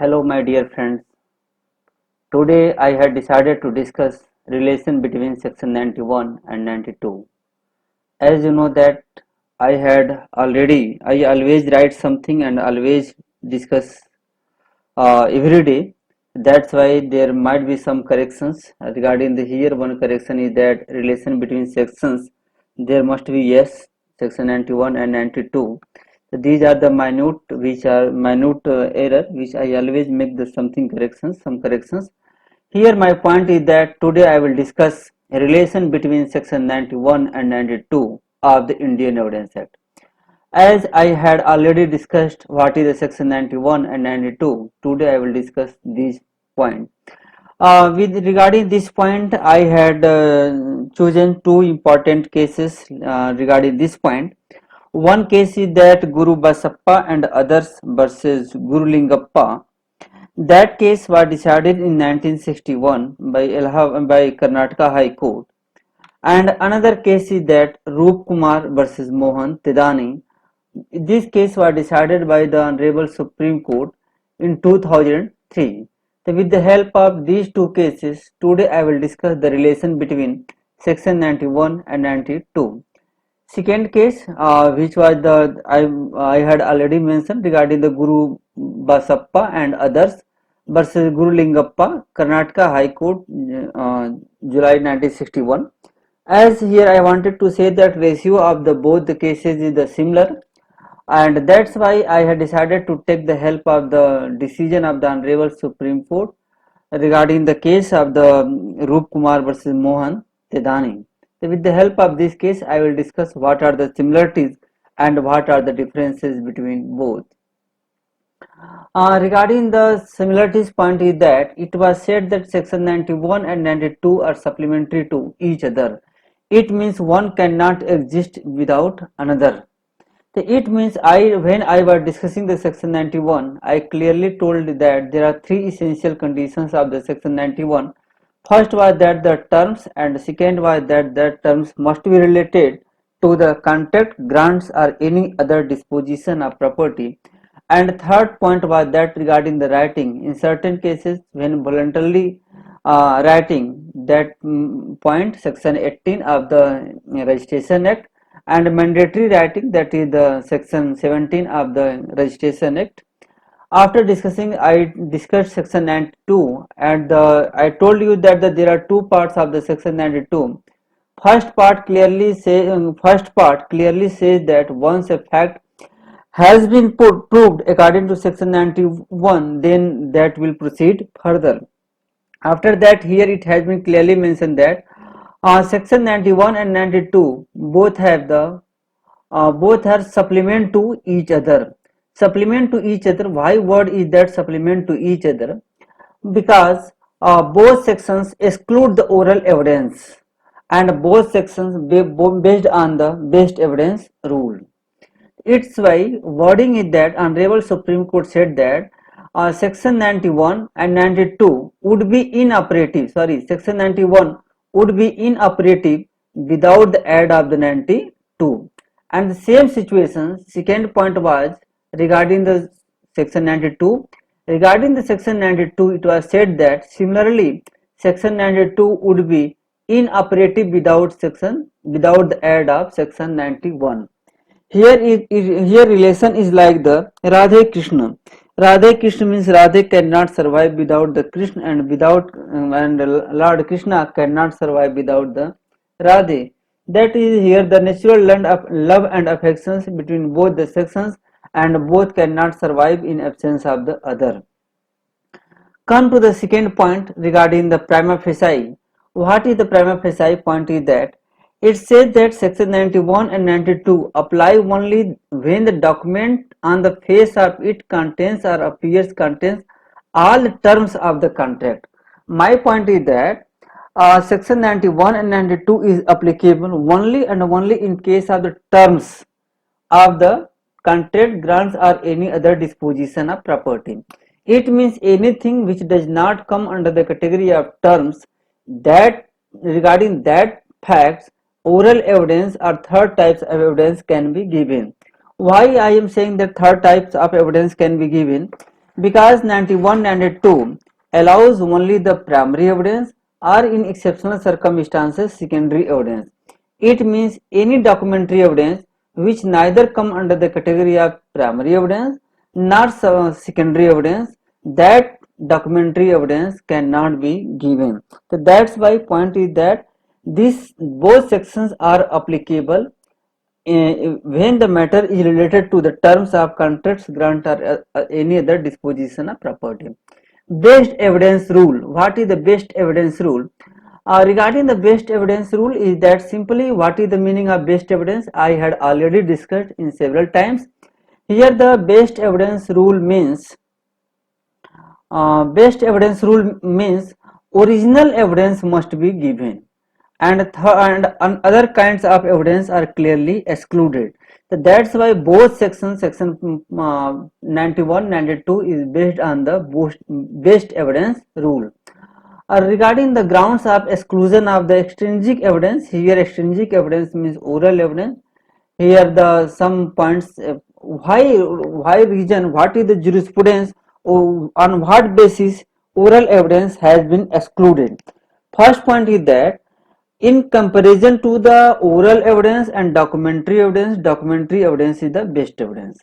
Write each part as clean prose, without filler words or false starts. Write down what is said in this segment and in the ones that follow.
Hello, my dear friends. Today I had decided to discuss relation between section 91 and 92. As you know that I always write something and always discuss every day. That's why there might be some corrections regarding the here. One correction is that relation between sections. There must be yes, section 91 and 92. These are the minute error which I always make the some corrections. Here my point is that today I will discuss a relation between section 91 and 92 of the Indian Evidence Act. As I had already discussed what is the section 91 and 92, today I will discuss these points. With regarding this point, I had chosen two important cases regarding this point. One case is that Guru Basappa and others versus Guru Lingappa. That case was decided in 1961 by Karnataka High Court. And another case is that Roop Kumar versus Mohan Tedani. This case was decided by the Honorable Supreme Court in 2003. So with the help of these two cases, today I will discuss the relation between section 91 and 92. Second case, which was I had already mentioned regarding the Guru Basappa and others versus Guru Lingappa, Karnataka High Court, July 1961. As here I wanted to say that ratio of the both the cases is the similar, and that's why I had decided to take the help of the decision of the Honorable Supreme Court regarding the case of the Roop Kumar versus Mohan Tedani. So with the help of this case, I will discuss what are the similarities and what are the differences between both. Regarding the similarities point is that it was said that section 91 and 92 are supplementary to each other. It means one cannot exist without another. So it means when I was discussing the section 91, I clearly told that there are three essential conditions of the section 91. First was that the terms, and second was that the terms must be related to the contract, grants or any other disposition of property. And third point was that regarding the writing, in certain cases when voluntarily writing, that point section 18 of the Registration Act, and mandatory writing, that is the section 17 of the Registration Act. After discussing, I discussed section 92, and I told you that there are two parts of the section 92. First part clearly says that once a fact has been proved according to section 91, then that will proceed further. After that, here it has been clearly mentioned that section 91 and 92 both are supplement to each other. Supplement to each other. Why word is that supplement to each other? Because both sections exclude the oral evidence, and both sections based on the best evidence rule. It's why wording is that Honorable Supreme Court said that section 91 and 92 would be inoperative. Sorry, section 91 would be inoperative without the aid of the 92. And the same situation, second point was regarding the section 92. Regarding the section 92, it was said that similarly, section 92 would be inoperative without the aid of section 91. Here relation is like the Radhe Krishna. Radhe Krishna means Radhe cannot survive without the Krishna, and Lord Krishna cannot survive without the Radhe. That is here the natural love and affections between both the sections, and both cannot survive in absence of the other. Come to the second point regarding the prima facie. What is the prima facie point is that it says that section 91 and 92 apply only when the document on the face of it contains or appears contains all the terms of the contract. My point is that section 91 and 92 is applicable only and only in case of the terms of the contract, grants or any other disposition of property. It means anything which does not come under the category of terms, that regarding that facts, oral evidence or third types of evidence can be given. Why I am saying that third types of evidence can be given? because 91 and 2 allows only the primary evidence or in exceptional circumstances secondary evidence. It means any documentary evidence which neither come under the category of primary evidence nor secondary evidence, that documentary evidence cannot be given. So that's why point is that these both sections are applicable when the matter is related to the terms of contracts, grant or any other disposition of property. Best evidence rule. What is the best evidence rule? Regarding the best evidence rule is that simply what is the meaning of best evidence I had already discussed in several times. Here the best evidence rule means original evidence must be given and other kinds of evidence are clearly excluded. So that's why both section 91 92 is based on the best evidence rule. Regarding the grounds of exclusion of the extrinsic evidence, here extrinsic evidence means oral evidence. Here the some points, why reason, what is the jurisprudence, on what basis oral evidence has been excluded. First point is that in comparison to the oral evidence and documentary evidence is the best evidence.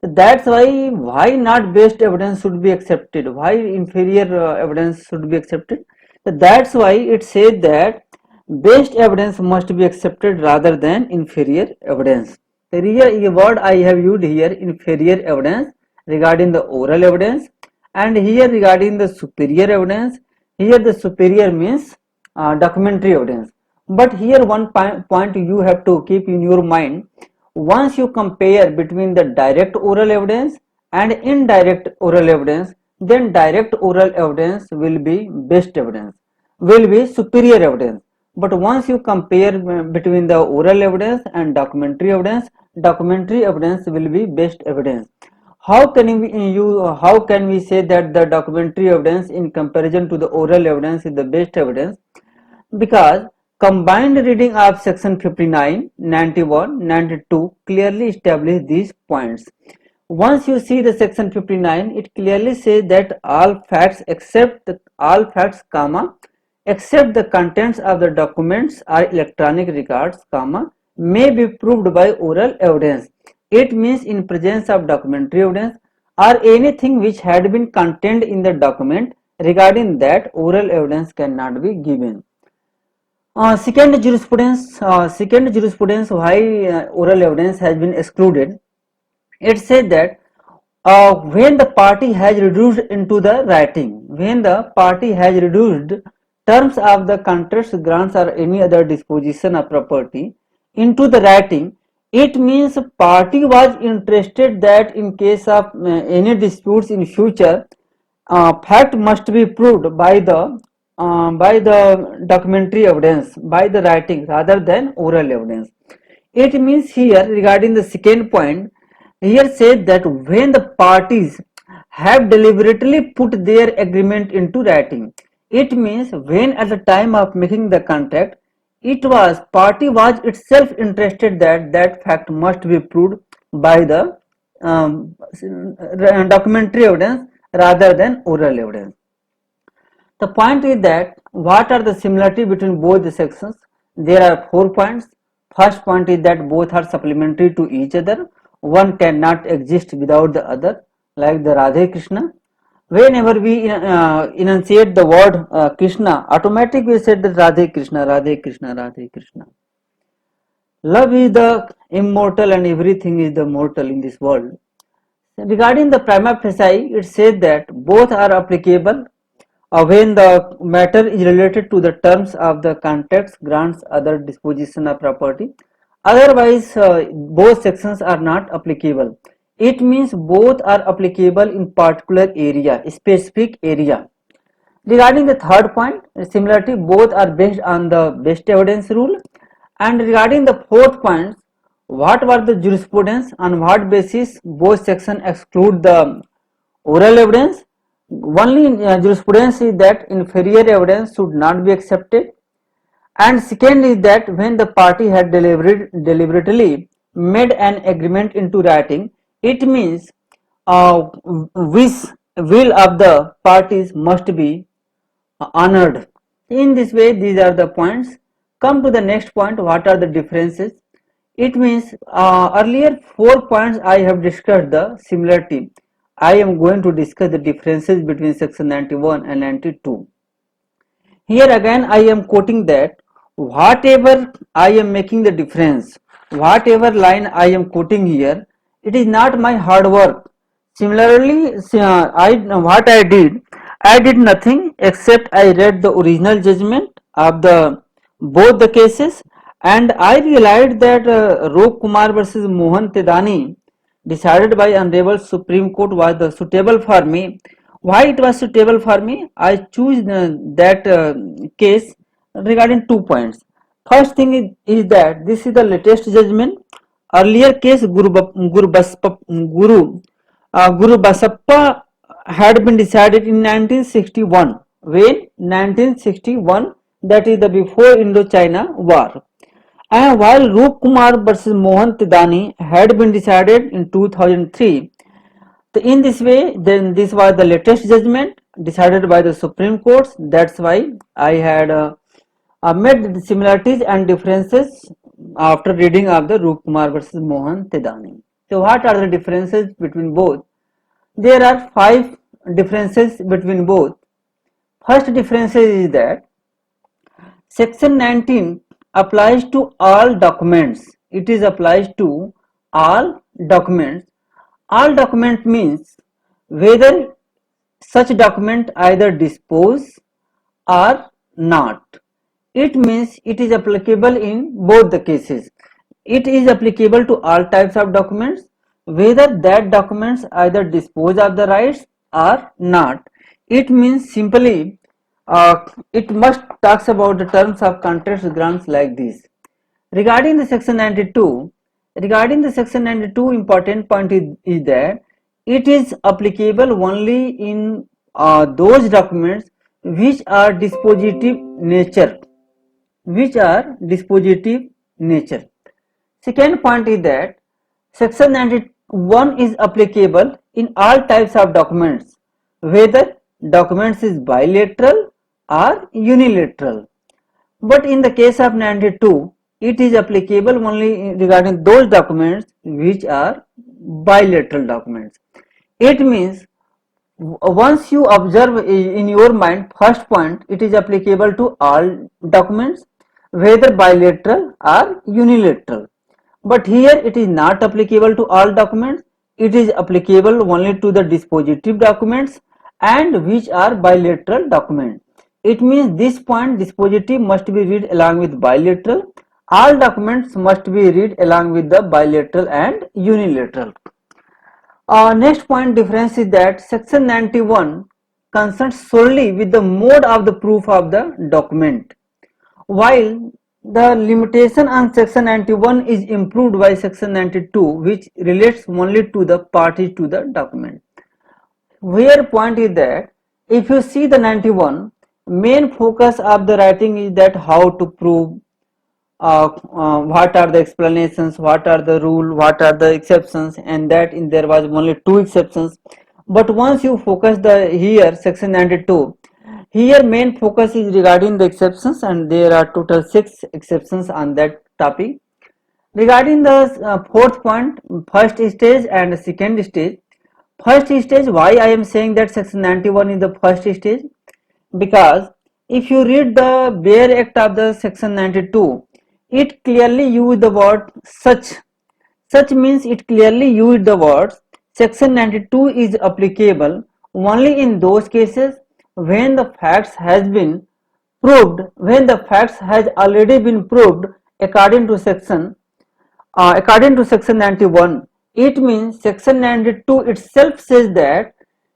That's why not best evidence should be accepted, why inferior evidence should be accepted. That's why it says that best evidence must be accepted rather than inferior evidence. Here a word I have used here, inferior evidence, regarding the oral evidence, and here regarding the superior evidence. Here the superior means documentary evidence. But here one point you have to keep in your mind. Once you compare between the direct oral evidence and indirect oral evidence, then direct oral evidence will be best evidence, will be superior evidence. But once you compare between the oral evidence and documentary evidence will be best evidence. How can we say that the documentary evidence in comparison to the oral evidence is the best evidence? Because combined reading of section 59, 91, 92 clearly establish these points. Once you see the section 59, it clearly says that all facts, comma, except the contents of the documents or electronic records, comma, may be proved by oral evidence. It means in presence of documentary evidence or anything which had been contained in the document, regarding that oral evidence cannot be given. Second jurisprudence why oral evidence has been excluded. It said that when the party has reduced into the writing, when the party has reduced terms of the contracts, grants or any other disposition of property into the writing, it means party was interested that in case of any disputes in future, fact must be proved by the documentary evidence, by the writing rather than oral evidence. It means here regarding the second point, here said that when the parties have deliberately put their agreement into writing, it means when at the time of making the contract, party was itself interested that that fact must be proved by the documentary evidence rather than oral evidence. The point is that what are the similarity between both the sections? There are 4 points. First point is that both are supplementary to each other. One cannot exist without the other, like the Radhe Krishna. Whenever we enunciate the word Krishna, automatically we said that Radhe Krishna, Radhe Krishna, Radhe Krishna. Love is the immortal and everything is the mortal in this world. Regarding the prima facie, it says that both are applicable when the matter is related to the terms of the contracts, grants, other disposition of property. Otherwise, both sections are not applicable. It means both are applicable in particular area, specific area. Regarding the third point, similarity, both are based on the best evidence rule. And regarding the fourth point, what were the jurisprudence, on what basis both sections exclude the oral evidence? Only jurisprudence is that inferior evidence should not be accepted, and second is that when the party had deliberately made an agreement into writing, it means wish will of the parties must be honored. In this way, these are the points. Come to the next point. What are the differences? It means earlier 4 points I have discussed the similarity. I am going to discuss the differences between section 91 and 92. Here again I am quoting that whatever I am making the difference, whatever line I am quoting here, it is not my hard work. Similarly, I did nothing except I read the original judgment of the both the cases, and I realized that Roop Kumar versus Mohan Tedani decided by Honorable Supreme Court was the suitable for me. Why it was suitable for me? I choose that case regarding 2 points. First thing is that this is the latest judgment. Earlier case Guru Basappa had been decided in 1961. When 1961, that is the before Indo-China war. And while Roop Kumar versus Mohan Tidani had been decided in 2003, in this way, then this was the latest judgment decided by the Supreme Court. That's why I had made the similarities and differences after reading of the Roop Kumar versus Mohan Tidani. So, what are the differences between both? There are 5 differences between both. First difference is that Section 19 applies to all documents. It is applies to all documents. All document means whether such document either dispose or not. It means it is applicable in both the cases. It is applicable to all types of documents, whether that documents either dispose of the rights or not. It means simply it must talks about the terms of contract grants like this. Regarding the section 92, important point is that it is applicable only in those documents which are dispositive nature, Second point is that section 91 is applicable in all types of documents, whether documents is bilateral or unilateral. But in the case of 92, it is applicable only regarding those documents which are bilateral documents. It means once you observe in your mind, first point, it is applicable to all documents, whether bilateral or unilateral. But here it is not applicable to all documents, it is applicable only to the dispositive documents and which are bilateral documents. It means this point, dispositive must be read along with bilateral, all documents must be read along with the bilateral and unilateral. Next point difference is that section 91 concerns solely with the mode of the proof of the document, while the limitation on section 91 is improved by section 92, which relates only to the parties to the document. Where point is that if you see the 91, main focus of the writing is that how to prove, what are the explanations, what are the rule, what are the exceptions, and that there was only 2 exceptions. But once you focus the here section 92, here main focus is regarding the exceptions, and there are total 6 exceptions on that topic. Regarding the fourth point, first stage and second stage. First stage, why I am saying that section 91 is the first stage? Because if you read the bare act of the section 92, it clearly use the word such. Such means it clearly used the words section 92 is applicable only in those cases when the facts has been proved, when the facts has already been proved according to section 91. It means section 92 itself says that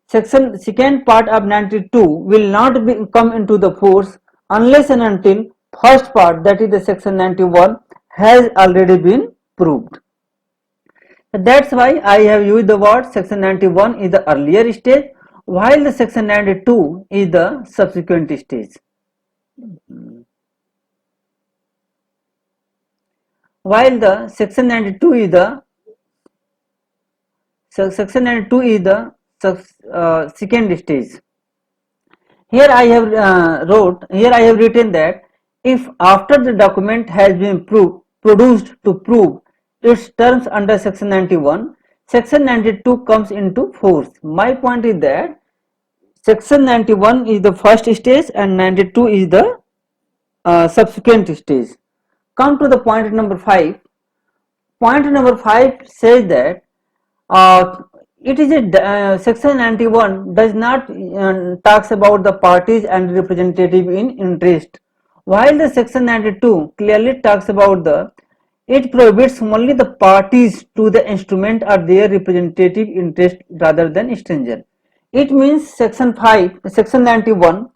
section second part of 92 will not come into the force unless and until first part, that is the section 91, has already been proved. That's why I have used the word section 91 is the earlier stage, while the section 92 is the subsequent stage. While the section 92 is the second stage. Here I have written that if after the document has been produced to prove its terms under section 91, section 92 comes into force. My point is that section 91 is the first stage and 92 is the subsequent stage. Come to the point number 5. Point number 5 says that uh, it is a section 91 does not talks about the parties and representative in interest, while the section 92 clearly talks about the it prohibits only the parties to the instrument or their representative interest rather than stranger. It means section 91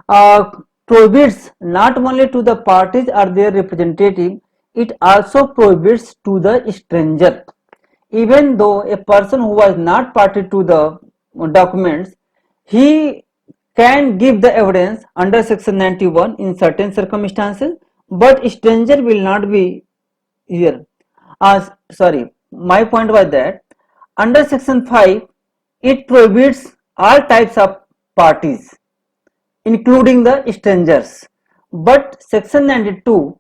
uh, prohibits not only to the parties or their representative, it also prohibits to the stranger. Even though a person who was not party to the documents, he can give the evidence under section 91 in certain circumstances, but stranger will not be here. Sorry, my point was that under section 5 it prohibits all types of parties including the strangers, but section 92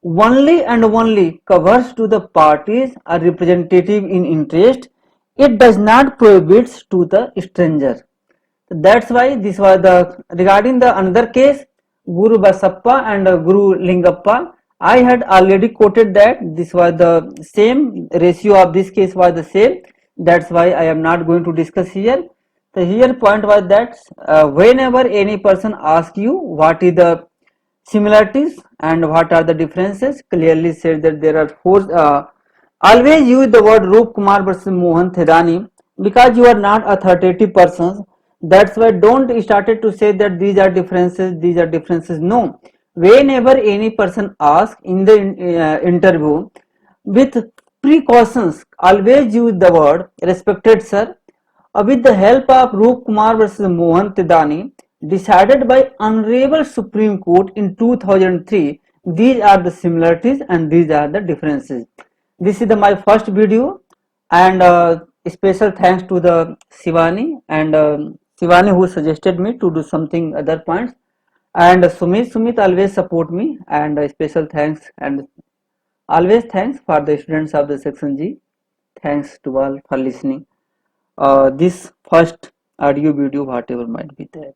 only and only covers to the parties or representative in interest. It does not prohibit to the stranger. That's why this was the regarding the another case, Guru Basappa and Guru Lingappa. I had already quoted that this was the same ratio of this case was the same. That's why I am not going to discuss here. The here point was that whenever any person asks you what is the similarities and what are the differences, clearly said that there are four. Always use the word Roop Kumar versus Mohan Thedani because you are not authoritative persons. That's why don't started to say that these are differences, these are differences. No, whenever any person asks in the interview with precautions, always use the word respected sir. With the help of Roop Kumar versus Mohan Tidani, decided by Honorable Supreme Court in 2003, these are the similarities and these are the differences. This is my first video, and special thanks to the Shivani and Shivani who suggested me to do something other points, and Sumit always support me, and special thanks and always thanks for the students of the section G. Thanks to all for listening this first audio video whatever might be that.